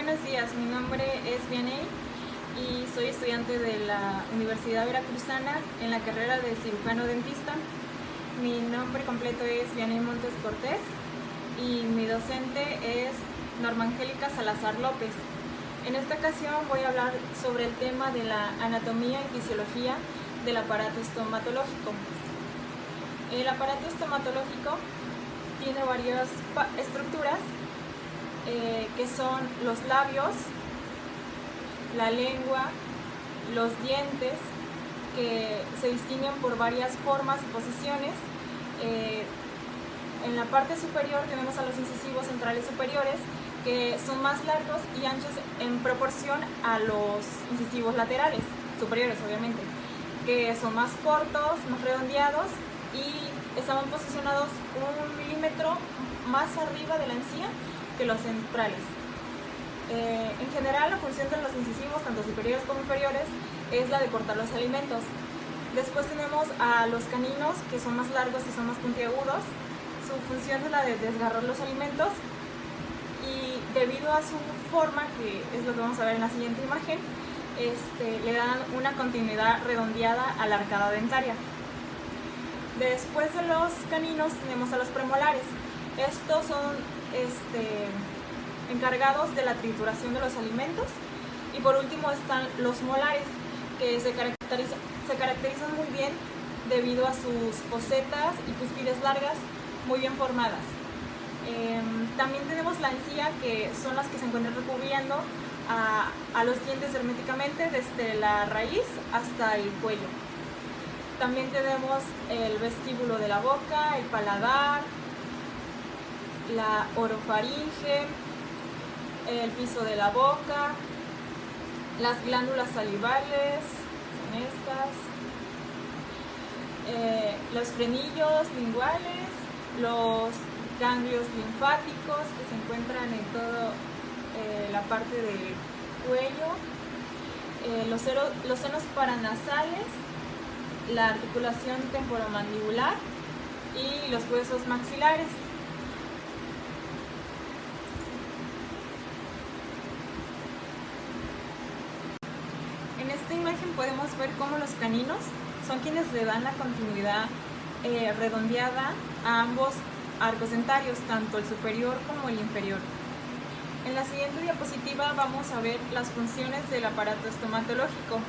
buenos días, mi nombre es Vianey y soy estudiante de la Universidad Veracruzana en la carrera de cirujano dentista. Mi nombre completo es Vianey Montes Cortés y mi docente es Norma Angélica Salazar López. En esta ocasión voy a hablar sobre el tema de la anatomía y fisiología del aparato estomatológico. El aparato estomatológico tiene varias estructuras que son los labios, la lengua, los dientes, que se distinguen por varias formas y posiciones. En la parte superior tenemos a los incisivos centrales superiores, que son más largos y anchos en proporción a los incisivos laterales, superiores obviamente, que son más cortos, más redondeados y estaban posicionados 1 milímetro más arriba de la encía que los centrales. En general, la función de los incisivos, tanto superiores como inferiores, es la de cortar los alimentos. Después tenemos a los caninos, que son más largos y son más puntiagudos. Su función es la de desgarrar los alimentos y debido a su forma, que es lo que vamos a ver en la siguiente imagen, le dan una continuidad redondeada a la arcada dentaria. Después de los caninos tenemos a los premolares. Estos son encargados de la trituración de los alimentos. Y por último están los molares, que se caracterizan muy bien debido a sus fosetas y cúspides largas muy bien formadas. También tenemos la encía, que son las que se encuentran recubriendo a los dientes herméticamente desde la raíz hasta el cuello. También tenemos el vestíbulo de la boca, el paladar, la orofaringe, el piso de la boca, las glándulas salivales, son estas, los frenillos linguales, los ganglios linfáticos que se encuentran en toda la parte del cuello, los senos paranasales, la articulación temporomandibular y los huesos maxilares. En esta imagen podemos ver cómo los caninos son quienes le dan la continuidad redondeada a ambos arcos dentarios, tanto el superior como el inferior. En la siguiente diapositiva vamos a ver las funciones del aparato estomatológico.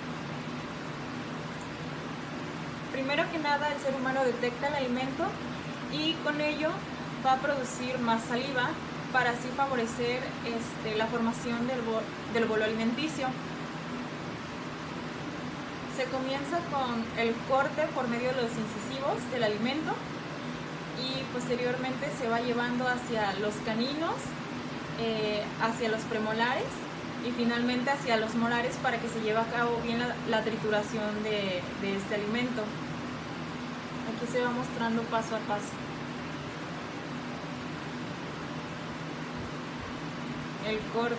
Primero que nada, el ser humano detecta el alimento y con ello va a producir más saliva para así favorecer la formación del bolo alimenticio. Se comienza con el corte por medio de los incisivos del alimento y posteriormente se va llevando hacia los caninos, hacia los premolares y finalmente hacia los molares para que se lleve a cabo bien la trituración de este alimento. Aquí se va mostrando paso a paso. El corte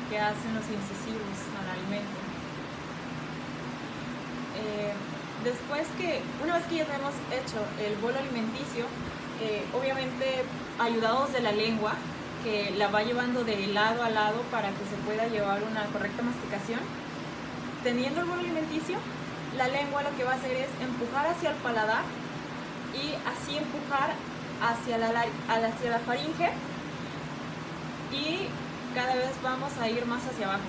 que hacen los incisivos al alimento. Una vez que ya tenemos hecho el bolo alimenticio, obviamente ayudados de la lengua, que la va llevando de lado a lado para que se pueda llevar una correcta masticación. Teniendo el bolo alimenticio, la lengua lo que va a hacer es empujar hacia el paladar y así empujar hacia la faringe y cada vez vamos a ir más hacia abajo.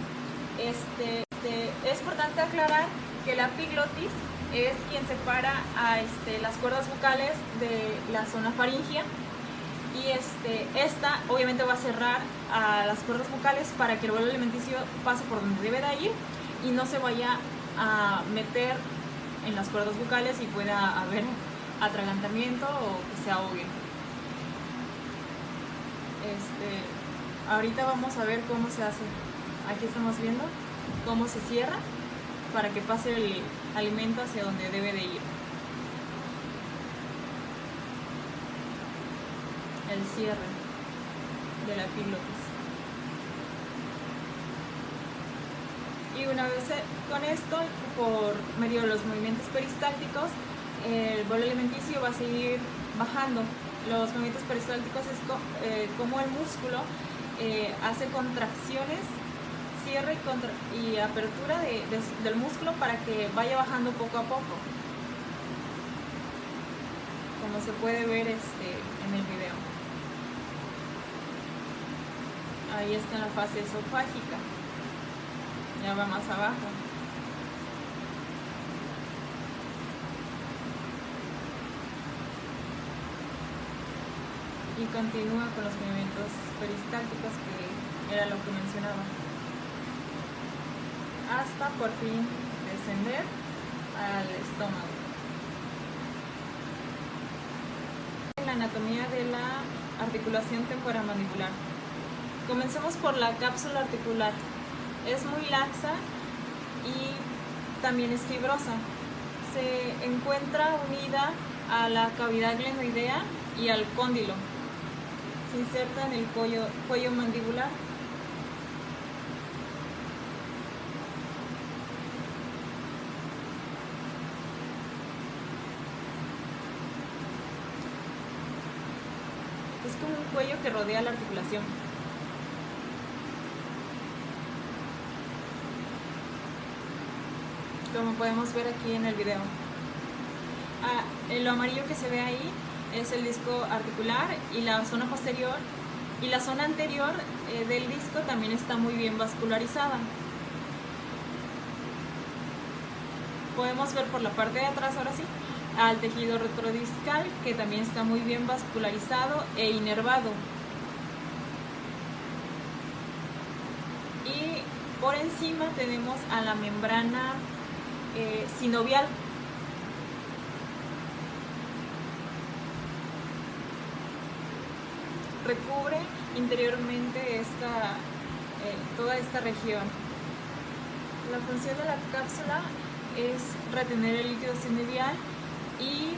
Es importante aclarar que la epiglotis es quien separa a las cuerdas vocales de la zona faringea y esta obviamente va a cerrar a las cuerdas vocales para que el bolo alimenticio pase por donde debe de ir y no se vaya a meter en las cuerdas vocales y pueda haber atragantamiento o que se ahogue. Ahorita vamos a ver cómo se hace. Aquí estamos viendo cómo se cierra para que pase el alimento hacia donde debe de ir. El cierre de la epiglotis. Y una vez con esto, por medio de los movimientos peristálticos, el bolo alimenticio va a seguir bajando. Los movimientos peristálticos es como el músculo hace contracciones, cierre y apertura del músculo para que vaya bajando poco a poco, como se puede ver en el video. Ahí está en la fase esofágica, ya va más abajo. Y continúa con los movimientos peristálticos, que era lo que mencionaba, hasta por fin descender al estómago. La anatomía de la articulación temporomandibular. Comencemos por la cápsula articular. Es muy laxa y también es fibrosa. Se encuentra unida a la cavidad glenoidea y al cóndilo. Se inserta en el cuello mandibular. Es como un cuello que rodea la articulación. Como podemos ver aquí en el video. Lo amarillo que se ve ahí es el disco articular, y la zona posterior y la zona anterior del disco también está muy bien vascularizada. Podemos ver por la parte de atrás, ahora sí, al tejido retrodiscal, que también está muy bien vascularizado e inervado. Y por encima tenemos a la membrana sinovial. Recubre interiormente toda esta región. La función de la cápsula es retener el líquido sinovial y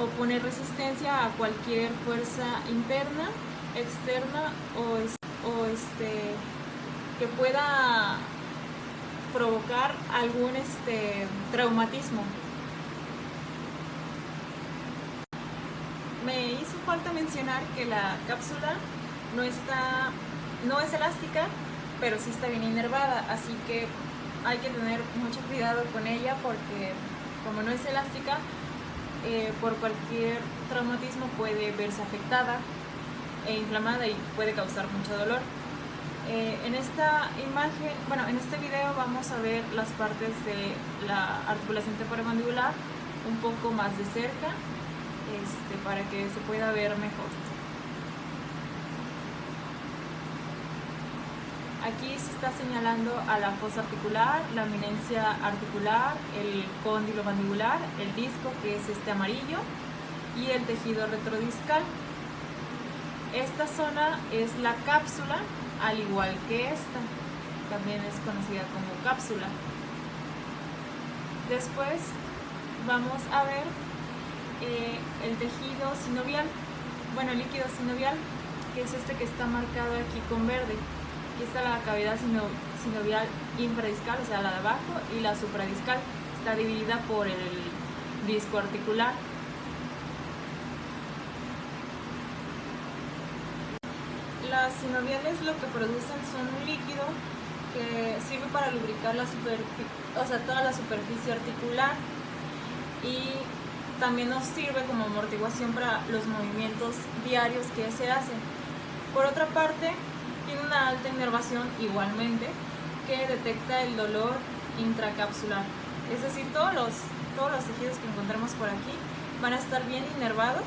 oponer resistencia a cualquier fuerza interna, externa o que pueda provocar algún traumatismo. Me hizo falta mencionar que la cápsula no es elástica, pero sí está bien inervada, así que hay que tener mucho cuidado con ella, porque como no es elástica, por cualquier traumatismo puede verse afectada e inflamada y puede causar mucho dolor. En esta imagen, en este video vamos a ver las partes de la articulación temporomandibular un poco más de cerca, para que se pueda ver mejor. Aquí se está señalando a la fosa articular, la eminencia articular, el cóndilo mandibular, el disco, que es amarillo, y el tejido retrodiscal. Esta zona es la cápsula, al igual que esta, también es conocida como cápsula. Después vamos a ver el tejido sinovial, el líquido sinovial, que es que está marcado aquí con verde. Aquí está la cavidad sinovial infradiscal, o sea, la de abajo, y la supradiscal. Está dividida por el disco articular. Las sinoviales lo que producen son un líquido que sirve para lubricar toda la superficie articular, y también nos sirve como amortiguación para los movimientos diarios que se hacen. Por otra parte, tiene una alta inervación igualmente, que detecta el dolor intracapsular. Es decir, todos los tejidos que encontramos por aquí van a estar bien inervados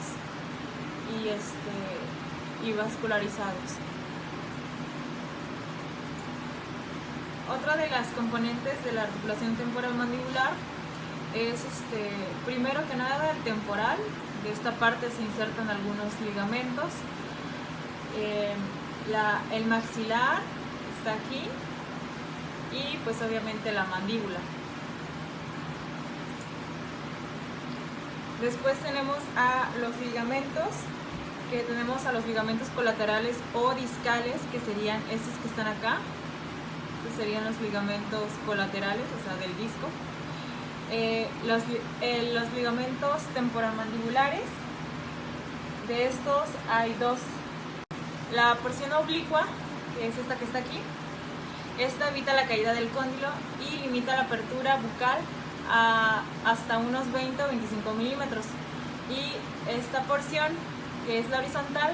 y vascularizados. Otra de las componentes de la articulación temporomandibular es, primero que nada, el temporal. De esta parte se insertan algunos ligamentos. El maxilar está aquí, y pues obviamente la mandíbula. Después tenemos a los ligamentos, que tenemos a los ligamentos colaterales o discales, que serían estos que están acá. Estos serían los ligamentos colaterales, o sea, del disco. Los ligamentos temporomandibulares, de estos hay dos. La porción oblicua, que es esta que está aquí, esta evita la caída del cóndilo y limita la apertura bucal hasta unos 20 o 25 milímetros. Y esta porción, que es la horizontal,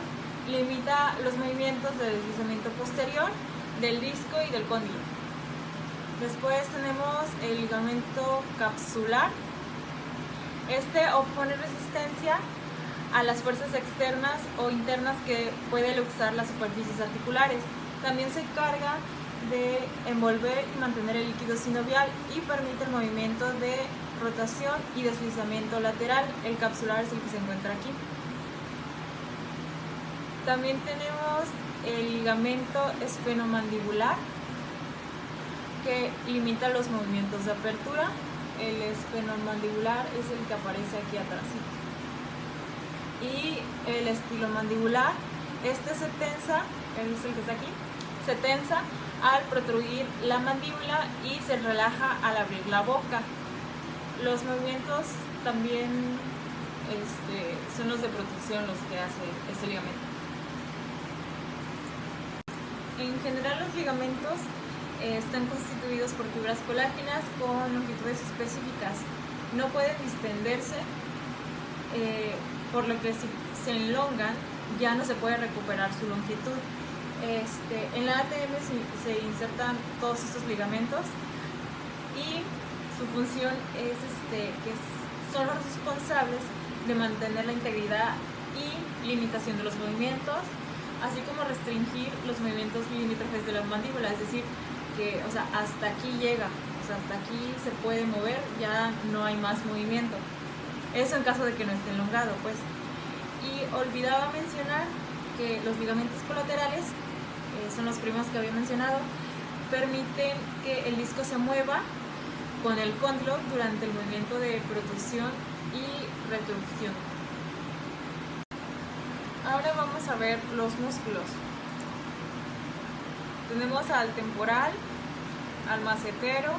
limita los movimientos de deslizamiento posterior del disco y del cóndilo. Después tenemos el ligamento capsular. Este opone resistencia a las fuerzas externas o internas que puede luxar las superficies articulares. También se encarga de envolver y mantener el líquido sinovial y permite el movimiento de rotación y deslizamiento lateral. El capsular es el que se encuentra aquí. También tenemos el ligamento esfenomandibular, que limita los movimientos de apertura. El esfenomandibular es el que aparece aquí atrás. Y el estilomandibular, este se tensa, es el que está aquí, se tensa al protruir la mandíbula y se relaja al abrir la boca. Los movimientos también son los de protrusión los que hace este ligamento. En general los ligamentos están constituidos por fibras colágenas con longitudes específicas. No pueden distenderse, por lo que si se enlongan ya no se puede recuperar su longitud. En la ATM se insertan todos estos ligamentos y su función es que son los responsables de mantener la integridad y limitación de los movimientos, así como restringir los movimientos limítrofes de la mandíbula, es decir, que hasta aquí llega, hasta aquí se puede mover, ya no hay más movimiento. Eso en caso de que no esté elongado, pues. Y olvidaba mencionar que los ligamentos colaterales, son los primeros que había mencionado, permiten que el disco se mueva con el cóndilo durante el movimiento de protrusión y retrucción. Ahora vamos a ver los músculos. Tenemos al temporal, al macetero,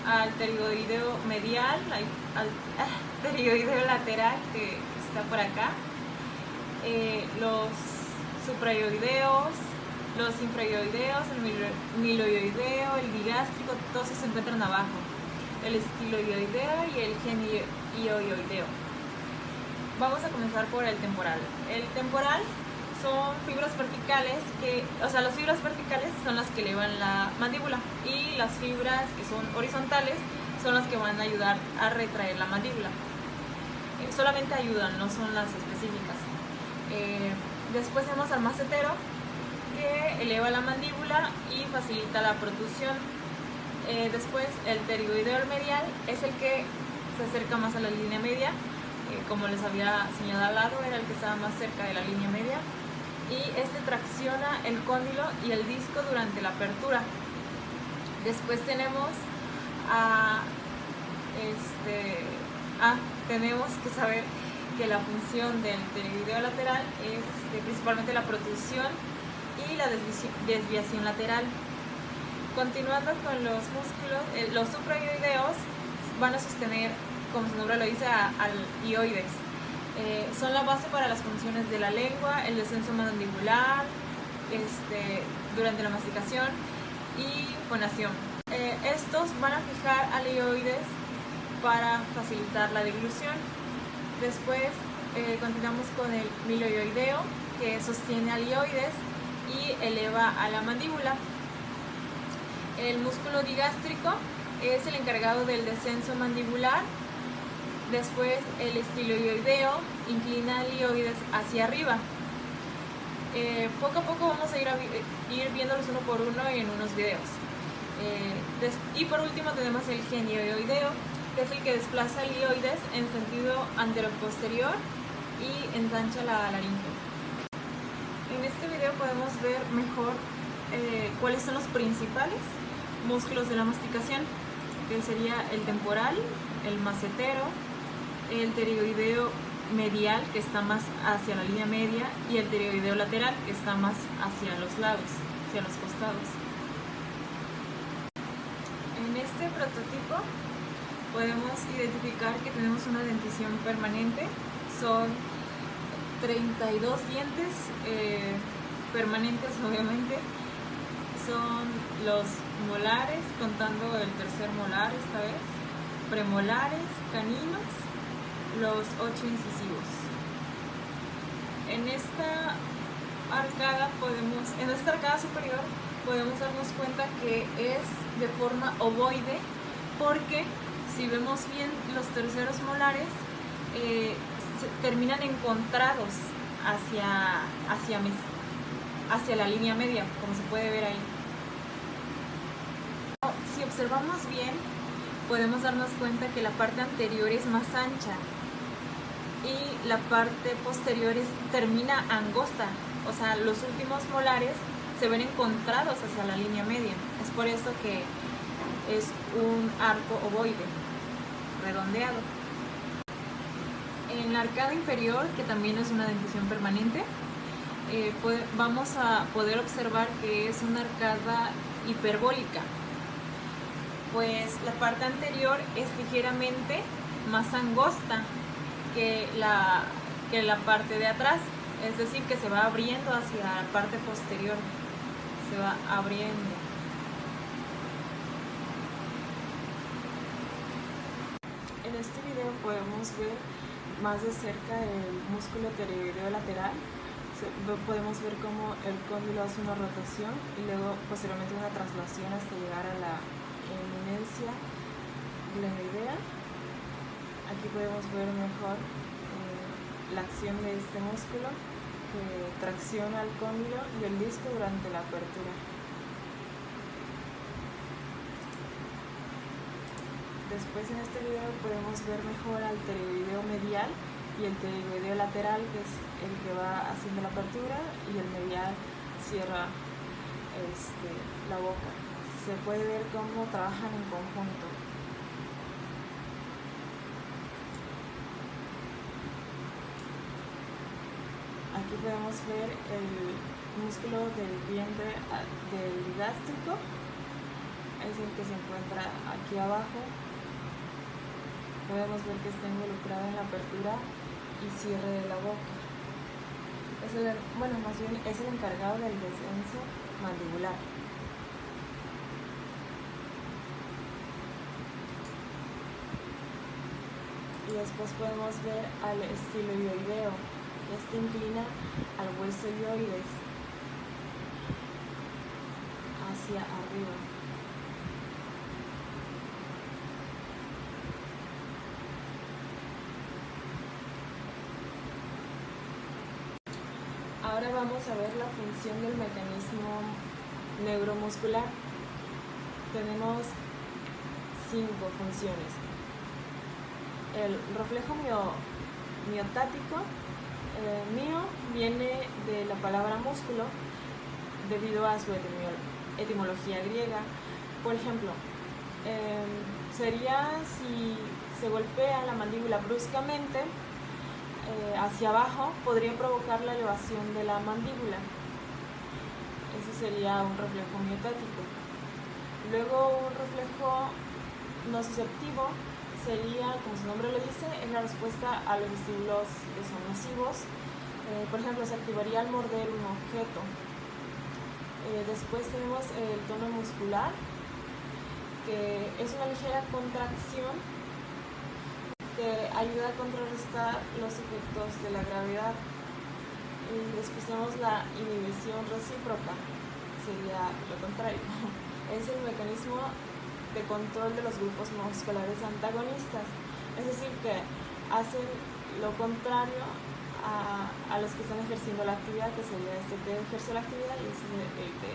al pterigoideo medial, al pterigoideo lateral que está por acá, los suprayoideos, los infrayoideos, el miloioideo, el digástrico, todos se encuentran abajo, el estiloioideo y el genioioideo. Vamos a comenzar por el temporal. El temporal son fibras verticales las fibras verticales son las que elevan la mandíbula y las fibras que son horizontales son las que van a ayudar a retraer la mandíbula. Solamente ayudan, no son las específicas. Después tenemos al macetero, que eleva la mandíbula y facilita la protrusión. Después el pterigoideo medial es el que se acerca más a la línea media, como les había señalado, era el que estaba más cerca de la línea media, y este tracciona el cóndilo y el disco durante la apertura. Después tenemos tenemos que saber que la función del pterigoideo lateral es principalmente la protrusión y la desviación lateral. Continuando con los músculos, los suprayoideos van a sostener, como su nombre lo dice, al ioides. Son la base para las funciones de la lengua, el descenso mandibular, durante la masticación y fonación. Estos van a fijar al ioides para facilitar la deglución. Después continuamos con el miloioideo, que sostiene al ioides y eleva a la mandíbula. El músculo digástrico es el encargado del descenso mandibular. Después el estiloioideo inclina el ioides hacia arriba. Poco a poco vamos a ir viéndolos uno por uno en unos videos. Y por último tenemos el genioioideo, que es el que desplaza el ioides en sentido anteroposterior y ensancha la laringe. En este video podemos ver mejor cuáles son los principales músculos de la masticación, que sería el temporal, el macetero, el pterigoideo medial, que está más hacia la línea media, y el pterigoideo lateral, que está más hacia los lados, hacia los costados. En este prototipo podemos identificar que tenemos una dentición permanente. Son 32 dientes permanentes obviamente son los molares, contando el tercer molar esta vez, premolares, caninos, los 8 incisivos. En esta arcada superior podemos darnos cuenta que es de forma ovoide, porque si vemos bien los terceros molares terminan encontrados hacia la línea media, como se puede ver ahí. Si observamos bien, podemos darnos cuenta que la parte anterior es más ancha y la parte posterior termina angosta, o sea, los últimos molares se ven encontrados hacia la línea media. Es por eso que es un arco ovoide, redondeado. En la arcada inferior, que también es una dentición permanente, vamos a poder observar que es una arcada hiperbólica, pues la parte anterior es ligeramente más angosta que la parte de atrás, es decir, que se va abriendo hacia la parte posterior, se va abriendo. En este video podemos ver más de cerca el músculo pterygoideo lateral. Podemos ver cómo el cóndilo hace una rotación y luego posteriormente una traslación hasta llegar a la eminencia glenoidea. Aquí podemos ver mejor la acción de este músculo que tracciona el cóndilo y el disco durante la apertura. Después en este video podemos ver mejor al pterygoideo medial y el pterygoideo lateral, que es el que va haciendo la apertura, y el medial cierra la boca. Se puede ver cómo trabajan en conjunto. Aquí podemos ver el músculo del vientre del gástrico, es el que se encuentra aquí abajo. Podemos ver que está involucrado en la apertura y cierre de la boca. Es el encargado del descenso mandibular. Y después podemos ver al estiloideo. Este inclina al hueso ioides hacia arriba. Ahora vamos a ver la función del mecanismo neuromuscular. Tenemos 5 funciones. El reflejo miotático, mio viene de la palabra músculo debido a su etimología griega. Por ejemplo, sería si se golpea la mandíbula bruscamente hacia abajo, podría provocar la elevación de la mandíbula. Ese sería un reflejo miotático. Luego, un reflejo nociceptivo sería, como su nombre lo dice, es la respuesta a los estímulos que son nocivos. Por ejemplo, se activaría al morder un objeto. Después tenemos el tono muscular, que es una ligera contracción que ayuda a contrarrestar los efectos de la gravedad. Y después tenemos la inhibición recíproca, sería lo contrario. Es el mecanismo de control de los grupos musculares antagonistas, es decir, que hacen lo contrario a los que están ejerciendo la actividad, que sería este que ejerce la actividad y ese el que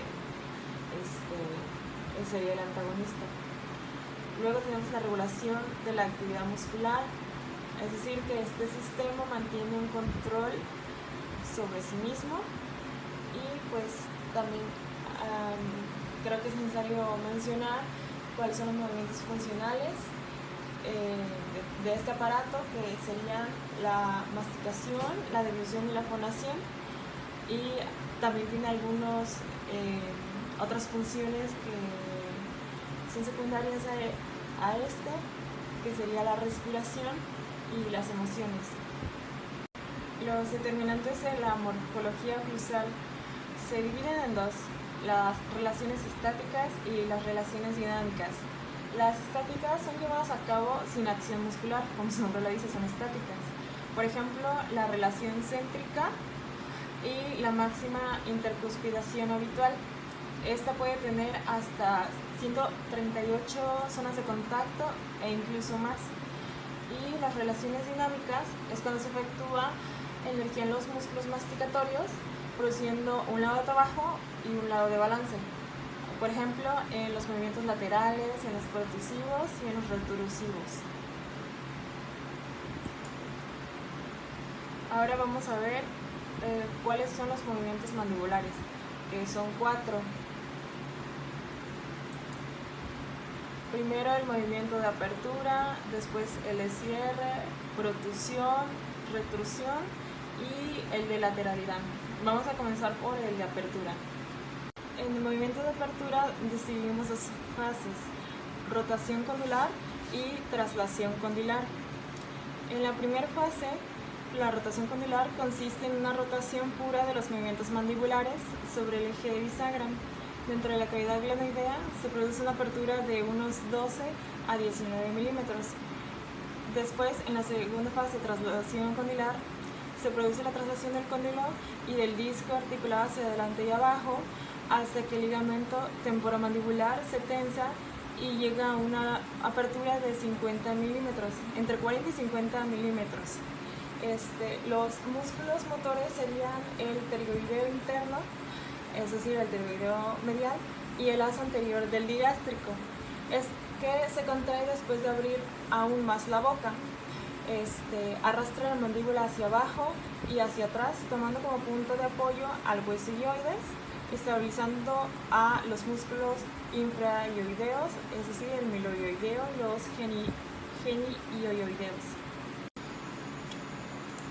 sería el antagonista. Luego tenemos la regulación de la actividad muscular, es decir, que este sistema mantiene un control sobre sí mismo. Y pues también creo que es necesario mencionar cuáles son los movimientos funcionales de este aparato, que serían la masticación, la deglución y la fonación. Y también tiene algunas otras funciones que son secundarias a que sería la respiración y las emociones. Los determinantes de la morfología oclusal Se dividen en dos, las relaciones estáticas y las relaciones dinámicas. Las estáticas son llevadas a cabo sin acción muscular, como su nombre lo dice, son estáticas. Por ejemplo, la relación céntrica y la máxima intercuspidación habitual. Esta puede tener hasta 138 zonas de contacto e incluso más. Y las relaciones dinámicas es cuando se efectúa energía en los músculos masticatorios, produciendo un lado de trabajo y un lado de balance. Por ejemplo, en los movimientos laterales, en los protrusivos y en los retrusivos. Ahora vamos a ver cuáles son los movimientos mandibulares, que son 4. Primero el movimiento de apertura, después el de cierre, protrusión, retrusión y el de lateralidad. Vamos a comenzar por el de apertura. En el movimiento de apertura distinguimos dos fases, rotación condylar y traslación condylar. En la primera fase, la rotación condylar consiste en una rotación pura de los movimientos mandibulares sobre el eje de bisagra. Dentro de la cavidad glenoidea se produce una apertura de unos 12 a 19 milímetros. Después, en la segunda fase, traslación condylar, se produce la traslación del cóndilo y del disco articulado hacia adelante y abajo hasta que el ligamento temporomandibular se tensa y llega a una apertura de 50 milímetros, entre 40 y 50 milímetros. Los músculos motores serían el pterigoideo interno, es decir, el pterigoideo medial, y el asa anterior del digástrico, es que se contrae después de abrir aún más la boca. Arrastra la mandíbula hacia abajo y hacia atrás, tomando como punto de apoyo al hueso ioides, estabilizando a los músculos infraioideos, es decir, el miloioideo y los genioioideos.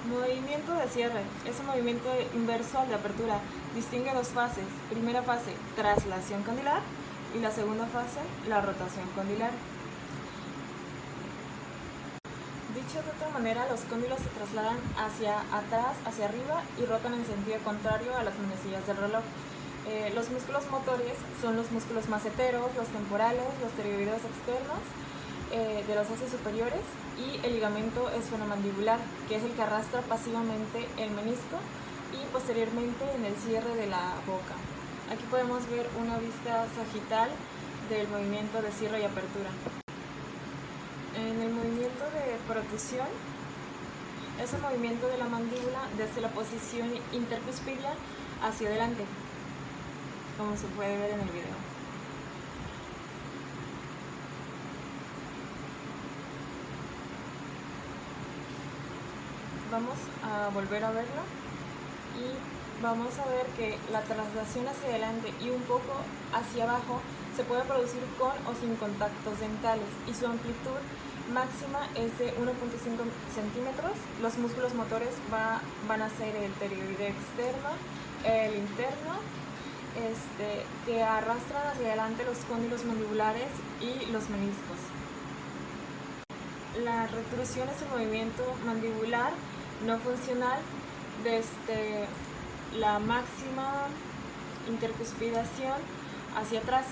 Movimiento de cierre es un movimiento inverso al de apertura. Distingue dos fases. Primera fase, traslación condylar, y la segunda fase, la rotación condylar. Dicho de otra manera, los cóndilos se trasladan hacia atrás, hacia arriba y rotan en sentido contrario a las manecillas del reloj. Los músculos motores son los músculos maceteros, los temporales, los pterioideos externos de los haces superiores y el ligamento esfenomandibular, que es el que arrastra pasivamente el menisco y posteriormente en el cierre de la boca. Aquí podemos ver una vista sagital del movimiento de cierre y apertura. En el movimiento de protrusión es el movimiento de la mandíbula desde la posición intercuspidia hacia adelante, como se puede ver en el video. Vamos a volver a verlo y vamos a ver que la traslación hacia adelante y un poco hacia abajo se puede producir con o sin contactos dentales y su amplitud máxima es de 1.5 centímetros. Los músculos motores van a ser el pterioideo externo, el interno, que arrastran hacia adelante los cóndilos mandibulares y los meniscos. La retrusión es el movimiento mandibular no funcional desde la máxima intercuspidación hacia atrás.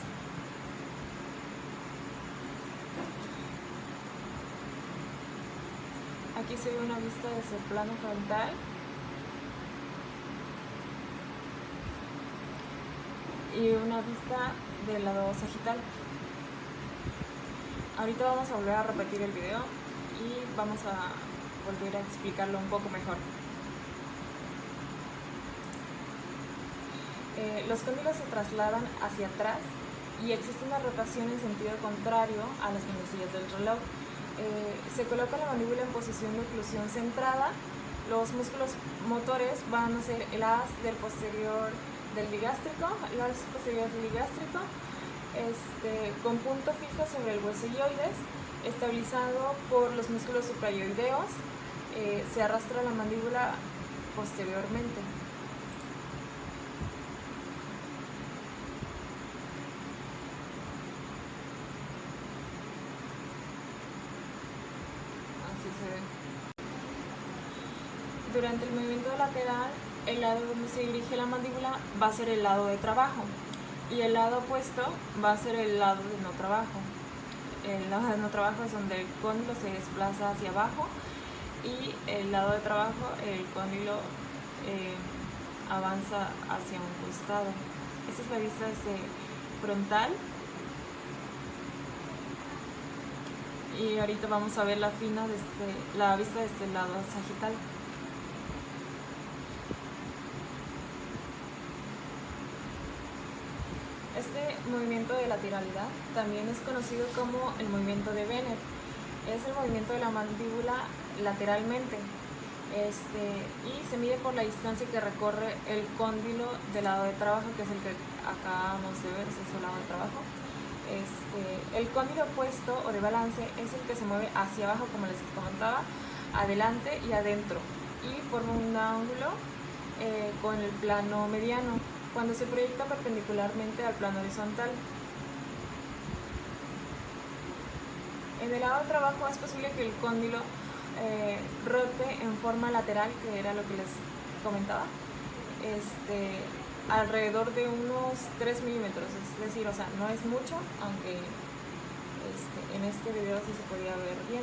Aquí se ve una vista desde el plano frontal. Y una vista del lado sagital. Ahorita vamos a volver a repetir el video y vamos a volver a explicarlo un poco mejor. Los cóndilos se trasladan hacia atrás y existe una rotación en sentido contrario a las manecillas del reloj. Se coloca la mandíbula en posición de oclusión centrada. Los músculos motores van a ser el haz del posterior del digástrico, el haz posterior del digástrico, con punto fijo sobre el hueso ioides, estabilizado por los músculos supraioideos. Se arrastra la mandíbula posteriormente. Así se ve. Durante el movimiento lateral, el lado donde se dirige la mandíbula va a ser el lado de trabajo y el lado opuesto va a ser el lado de no trabajo. El lado de no trabajo es donde el cóndilo se desplaza hacia abajo y el lado de trabajo, el cóndilo avanza hacia un costado. Esta es la vista frontal. Y ahorita vamos a ver la vista de este lado sagital. Este movimiento de lateralidad también es conocido como el movimiento de Bennett. Es el movimiento de la mandíbula lateralmente y se mide por la distancia que recorre el cóndilo del lado de trabajo, que es el que acabamos de ver, ese es el lado de trabajo. El cóndilo opuesto o de balance es el que se mueve hacia abajo, como les comentaba, adelante y adentro, y forma un ángulo con el plano mediano cuando se proyecta perpendicularmente al plano horizontal. En el lado de trabajo es posible que el cóndilo rote en forma lateral, que era lo que les comentaba, alrededor de unos 3 milímetros, es decir, o sea, no es mucho, aunque en este video sí se podía ver bien.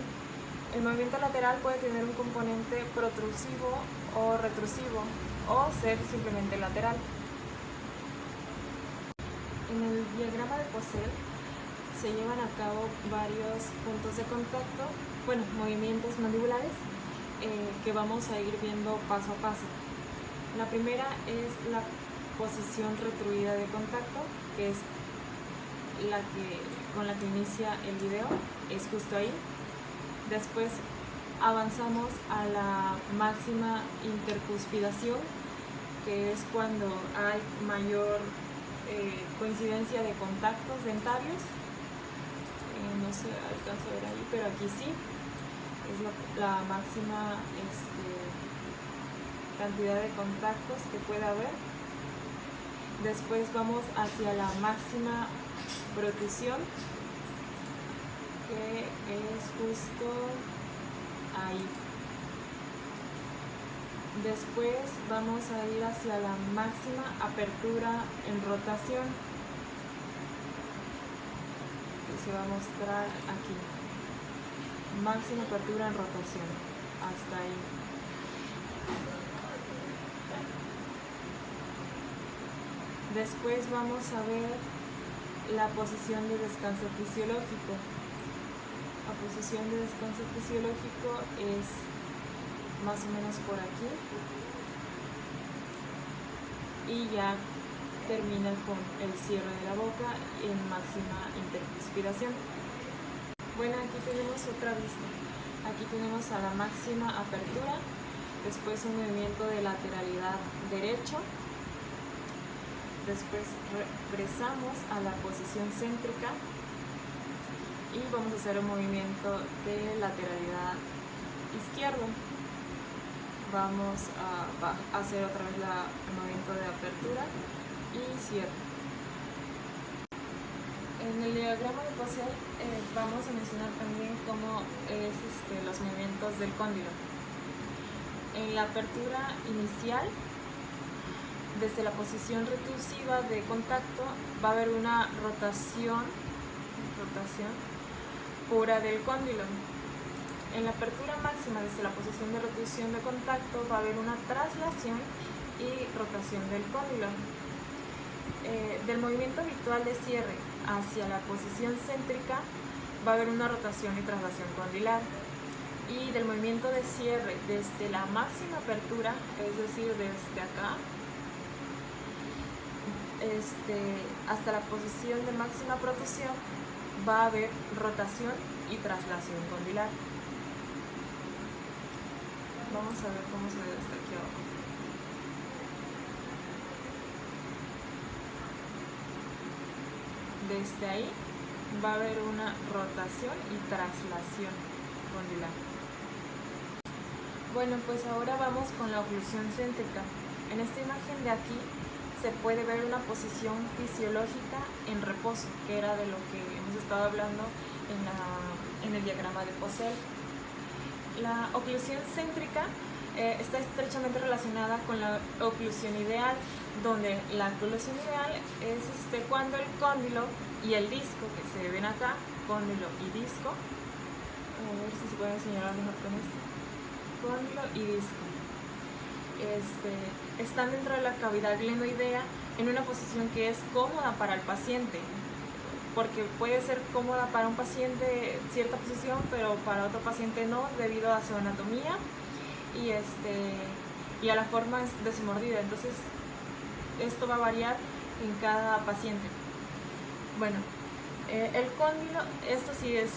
El movimiento lateral puede tener un componente protrusivo o retrusivo, o ser simplemente lateral. En el diagrama de Posel se llevan a cabo varios puntos de contacto, bueno, movimientos mandibulares que vamos a ir viendo paso a paso. La primera es la posición retruida de contacto, que es con la que inicia el video, es justo ahí. Después avanzamos a la máxima intercuspidación, que es cuando hay mayor coincidencia de contactos dentarios. No se alcanza a ver ahí, pero aquí sí, es la máxima cantidad de contactos que puede haber. Después vamos hacia la máxima protrusión, que es justo ahí. Después vamos a ir hacia la máxima apertura en rotación, que se va a mostrar aquí. Máxima apertura en rotación, hasta ahí. Después vamos a ver la posición de descanso fisiológico. La posición de descanso fisiológico es más o menos por aquí y ya termina con el cierre de la boca en máxima intercuspiración. Bueno, aquí tenemos otra vista. Aquí tenemos a la máxima apertura, después un movimiento de lateralidad derecho. Después regresamos a la posición céntrica y vamos a hacer un movimiento de lateralidad izquierdo. Vamos a hacer otra vez el movimiento de apertura y cierre. En el diagrama de Posel vamos a mencionar también cómo es los movimientos del cóndilo. En la apertura inicial, desde la posición retrusiva de contacto, va a haber una rotación pura del cóndilo. En la apertura máxima, desde la posición de retrusión de contacto, va a haber una traslación y rotación del cóndilo. Del movimiento habitual de cierre hacia la posición céntrica, va a haber una rotación y traslación condilar. Y del movimiento de cierre desde la máxima apertura, es decir, desde acá, hasta la posición de máxima protrusión, va a haber rotación y traslación condilar. Vamos a ver cómo se ve hasta aquí abajo. Desde ahí va a haber una rotación y traslación condilar. Bueno, pues ahora vamos con la oclusión céntrica. En esta imagen de aquí se puede ver una posición fisiológica en reposo, que era de lo que hemos estado hablando en el diagrama de Posel. La oclusión céntrica está estrechamente relacionada con la oclusión ideal, donde la oclusión ideal es cuando el cóndilo y el disco, que se ven acá, cóndilo y disco, a ver si se puede señalar mejor con esto, cóndilo y disco, están dentro de la cavidad glenoidea en una posición que es cómoda para el paciente, porque puede ser cómoda para un paciente cierta posición, pero para otro paciente no, debido a su anatomía y a la forma de su mordida. Entonces esto va a variar en cada paciente. Bueno, el cóndilo, esto sí es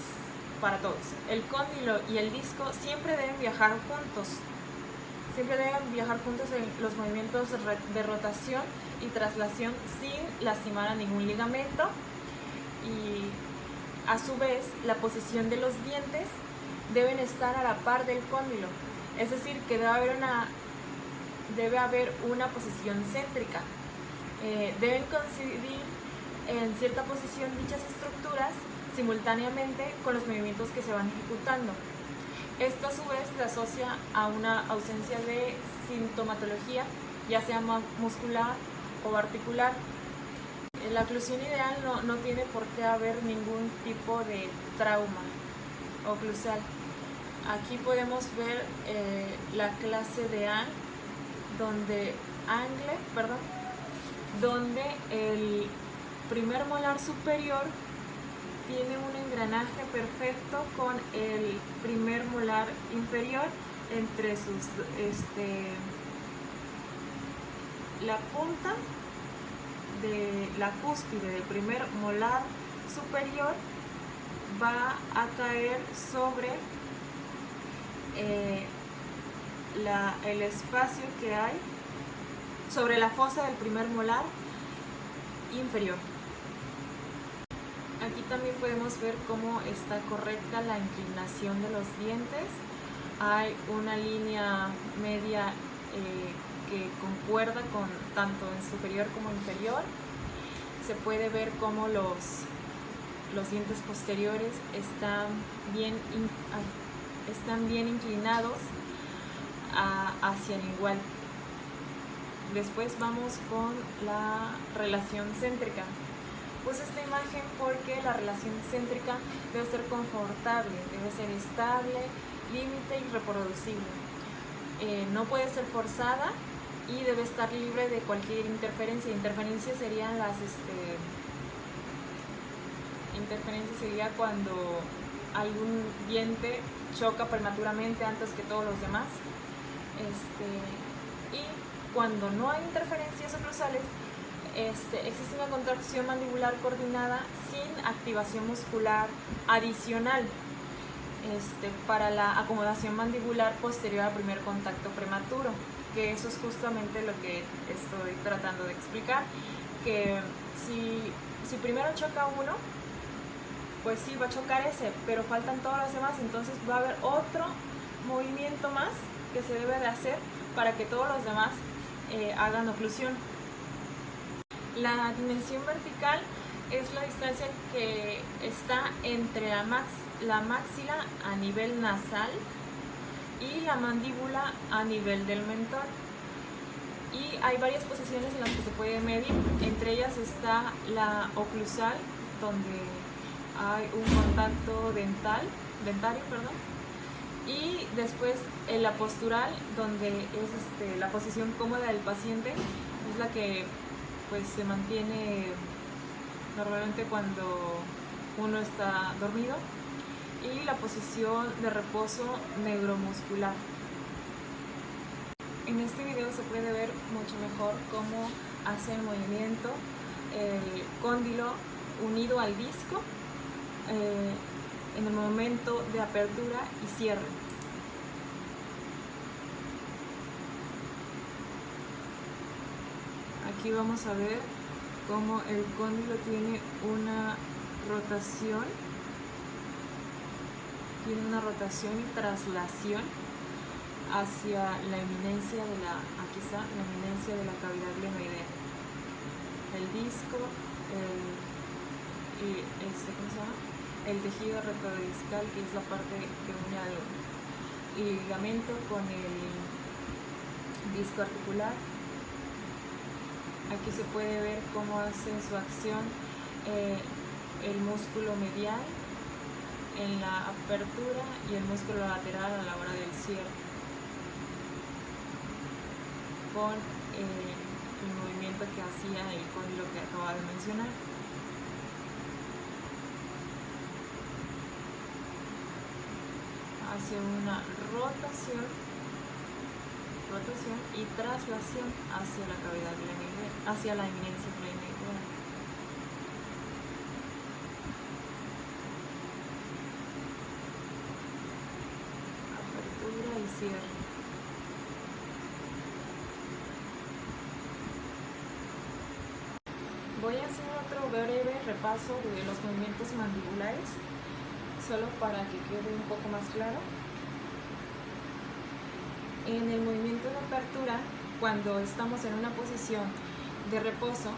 para todos. El cóndilo y el disco siempre deben viajar juntos. Siempre deben viajar juntos en los movimientos de rotación y traslación sin lastimar a ningún ligamento. Y a su vez, la posición de los dientes deben estar a la par del cóndilo. Es decir, que debe haber una posición céntrica. Deben coincidir en cierta posición dichas estructuras simultáneamente con los movimientos que se van ejecutando. Esto a su vez se asocia a una ausencia de sintomatología, ya sea muscular o articular. La oclusión ideal no tiene por qué haber ningún tipo de trauma oclusal. Aquí podemos ver la clase de donde el primer molar superior tiene un engranaje perfecto con el primer molar inferior entre sus la punta de la cúspide del primer molar superior va a caer sobre el espacio que hay sobre la fosa del primer molar inferior. Aquí también podemos ver cómo está correcta la inclinación de los dientes. Hay una línea media que concuerda con tanto en superior como inferior. Se puede ver cómo los dientes posteriores están bien inclinados hacia el igual. Después vamos con la relación céntrica. Puse esta imagen porque la relación céntrica debe ser confortable, debe ser estable, límite y reproducible. No puede ser forzada y debe estar libre de cualquier interferencia. Interferencias serían interferencia sería cuando algún diente choca prematuramente antes que todos los demás. Y cuando no hay interferencias oclusales, existe una contracción mandibular coordinada sin activación muscular adicional para la acomodación mandibular posterior al primer contacto prematuro, que eso es justamente lo que estoy tratando de explicar, que si primero choca uno, pues sí, va a chocar ese, pero faltan todos los demás, entonces va a haber otro movimiento más que se debe de hacer para que todos los demás hagan oclusión. La dimensión vertical es la distancia que está entre la máxila a nivel nasal y la mandíbula a nivel del mentón. Y hay varias posiciones en las que se puede medir, entre ellas está la oclusal, donde hay un contacto dentario, y después la postural, donde es la posición cómoda del paciente, es la que pues se mantiene normalmente cuando uno está dormido, y la posición de reposo neuromuscular. En este video se puede ver mucho mejor cómo hace el movimiento el cóndilo unido al disco en el momento de apertura y cierre. Aquí vamos a ver cómo el cóndilo tiene una rotación y traslación hacia la eminencia de la eminencia de la cavidad glenoidea. El disco, el tejido retrodiscal, que es la parte que une al ligamento con el disco articular. Aquí se puede ver cómo hace su acción el músculo medial en la apertura y el músculo lateral a la hora del cierre, con el movimiento que hacía el cóndilo que acabo de mencionar. Hace una rotación y traslación hacia la cavidad glenoidea, hacia la eminencia glenoidea. Apertura y cierre. Voy a hacer otro breve repaso de los movimientos mandibulares, solo para que quede un poco más claro. En el movimiento de apertura, cuando estamos en una posición de reposo,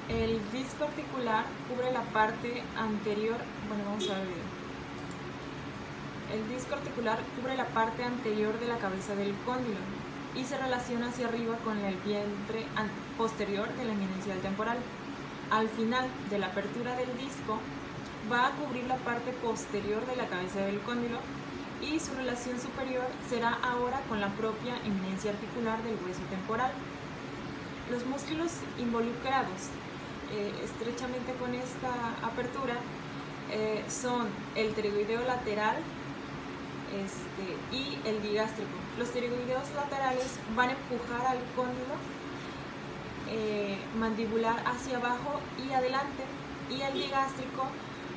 el disco articular cubre la parte anterior. Bueno, vamos a ver el video. El disco articular cubre la parte anterior de la cabeza del cóndilo y se relaciona hacia arriba con el vientre posterior de la eminencia del temporal. Al final de la apertura del disco, va a cubrir la parte posterior de la cabeza del cóndilo y su relación superior será ahora con la propia eminencia articular del hueso temporal. Los músculos involucrados estrechamente con esta apertura son el pterigoideo lateral y el digástrico. Los pterigoideos laterales van a empujar al cóndilo mandibular hacia abajo y adelante, y el digástrico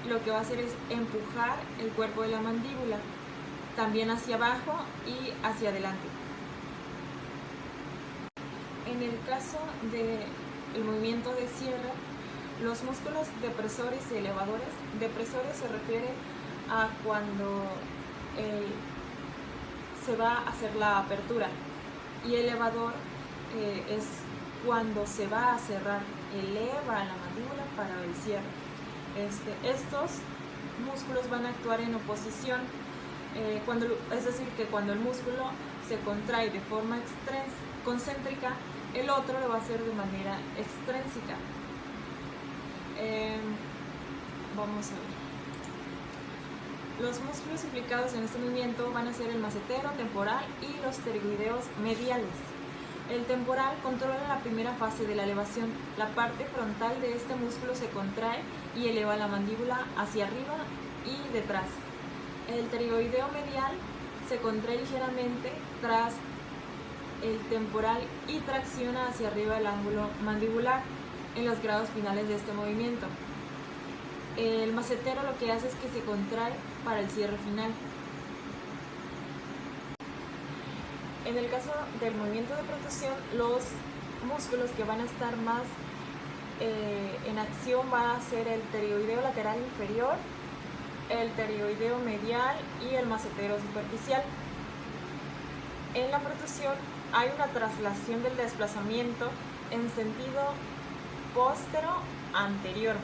lo que va a hacer es empujar el cuerpo de la mandíbula también hacia abajo y hacia adelante. En el caso del movimiento de cierre, los músculos depresores y elevadores. Depresores se refiere a cuando se va a hacer la apertura, y elevador es cuando se va a cerrar, eleva la mandíbula para el cierre. Estos músculos van a actuar en oposición, es decir, que cuando el músculo se contrae de forma concéntrica, el otro lo va a hacer de manera extrínseca. Vamos a ver. Los músculos implicados en este movimiento van a ser el macetero, temporal y los pterigoideos mediales. El temporal controla la primera fase de la elevación. La parte frontal de este músculo se contrae y eleva la mandíbula hacia arriba y detrás. El pterigoideo medial se contrae ligeramente tras el temporal y tracciona hacia arriba el ángulo mandibular en los grados finales de este movimiento. El macetero lo que hace es que se contrae para el cierre final. En el caso del movimiento de protrusión, los músculos que van a estar más en acción van a ser el pterigoideo lateral inferior, el pterigoideo medial y el macetero superficial. En la protrusión hay una traslación del desplazamiento en sentido póstero-anterior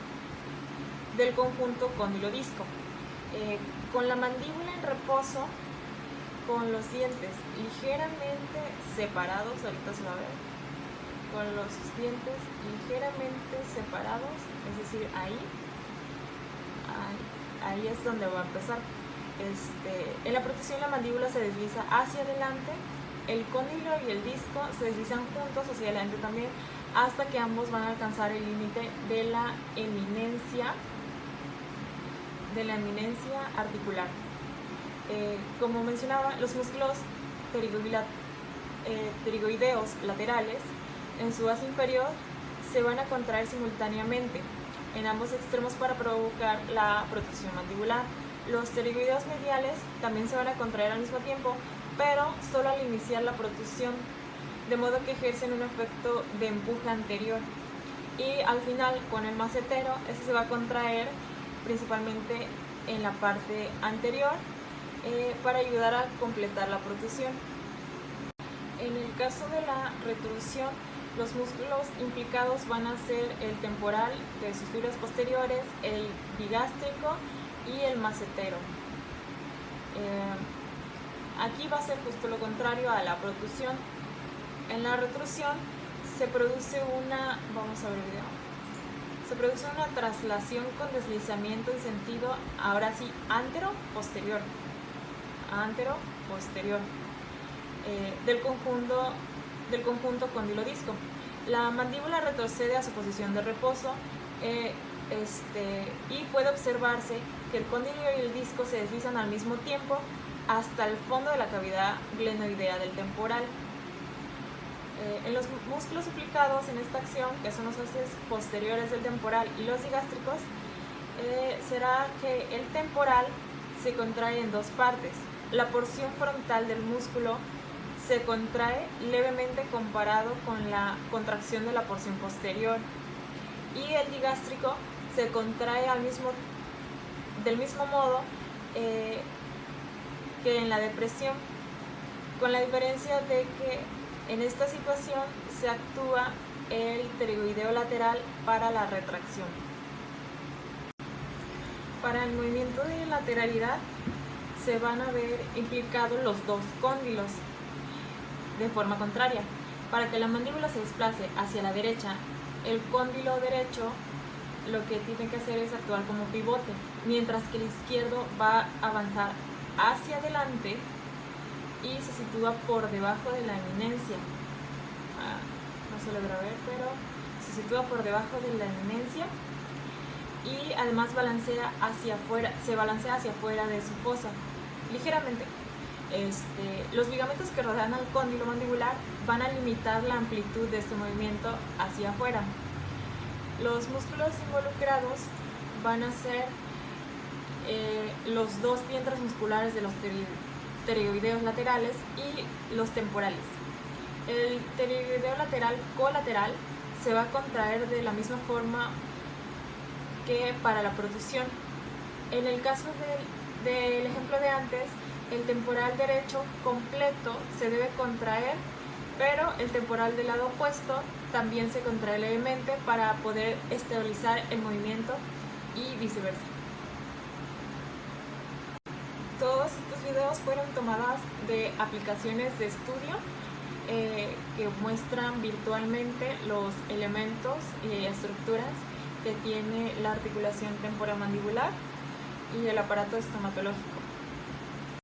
del conjunto cóndilo-disco, con la mandíbula en reposo, con los dientes ligeramente separados. Ahorita se va a ver, con los dientes ligeramente separados, es decir, ahí es donde va a empezar. En la protrusión la mandíbula se desliza hacia adelante, el cóndilo y el disco se deslizan juntos hacia adelante también, hasta que ambos van a alcanzar el límite de la eminencia articular. Como mencionaba, los músculos pterigoideos laterales en su base inferior se van a contraer simultáneamente en ambos extremos para provocar la protrusión mandibular. Los pterigoideos mediales también se van a contraer al mismo tiempo, pero solo al iniciar la protrusión, de modo que ejercen un efecto de empuje anterior. Y al final, con el macetero, este se va a contraer principalmente en la parte anterior para ayudar a completar la protrusión. En el caso de la retrusión, los músculos implicados van a ser el temporal de sus fibras posteriores, el digástrico y el macetero. Aquí va a ser justo lo contrario a la protrusión. En la retrusión se produce una, vamos a ver el video, se produce una traslación con deslizamiento en sentido, ahora sí, antero-posterior, del conjunto cóndilo-disco. La mandíbula retrocede a su posición de reposo y puede observarse que el cóndilo y el disco se deslizan al mismo tiempo hasta el fondo de la cavidad glenoidea del temporal. En los músculos implicados en esta acción, que son los haces posteriores del temporal y los digástricos, será que el temporal se contrae en dos partes. La porción frontal del músculo se contrae levemente comparado con la contracción de la porción posterior, y el digástrico se contrae del mismo modo que en la depresión, con la diferencia de que en esta situación se actúa el pterygoideo lateral para la retracción. Para el movimiento de lateralidad se van a ver implicados los dos cóndilos de forma contraria. Para que la mandíbula se desplace hacia la derecha, el cóndilo derecho lo que tiene que hacer es actuar como pivote, mientras que el izquierdo va a avanzar hacia adelante y se sitúa por debajo de la eminencia. No se logra ver, pero se sitúa por debajo de la eminencia y además se balancea hacia afuera de su fosa, ligeramente. Los ligamentos que rodean al cóndilo mandibular van a limitar la amplitud de este movimiento hacia afuera. Los músculos involucrados van a ser los dos vientres musculares de los pterygoideos laterales y los temporales. El pterygoideo lateral colateral se va a contraer de la misma forma que para la protusión. En el caso del ejemplo de antes, el temporal derecho completo se debe contraer, pero el temporal del lado opuesto también se contrae levemente para poder estabilizar el movimiento y viceversa. Todos estos videos fueron tomadas de aplicaciones de estudio que muestran virtualmente los elementos y estructuras que tiene la articulación temporomandibular y el aparato estomatológico.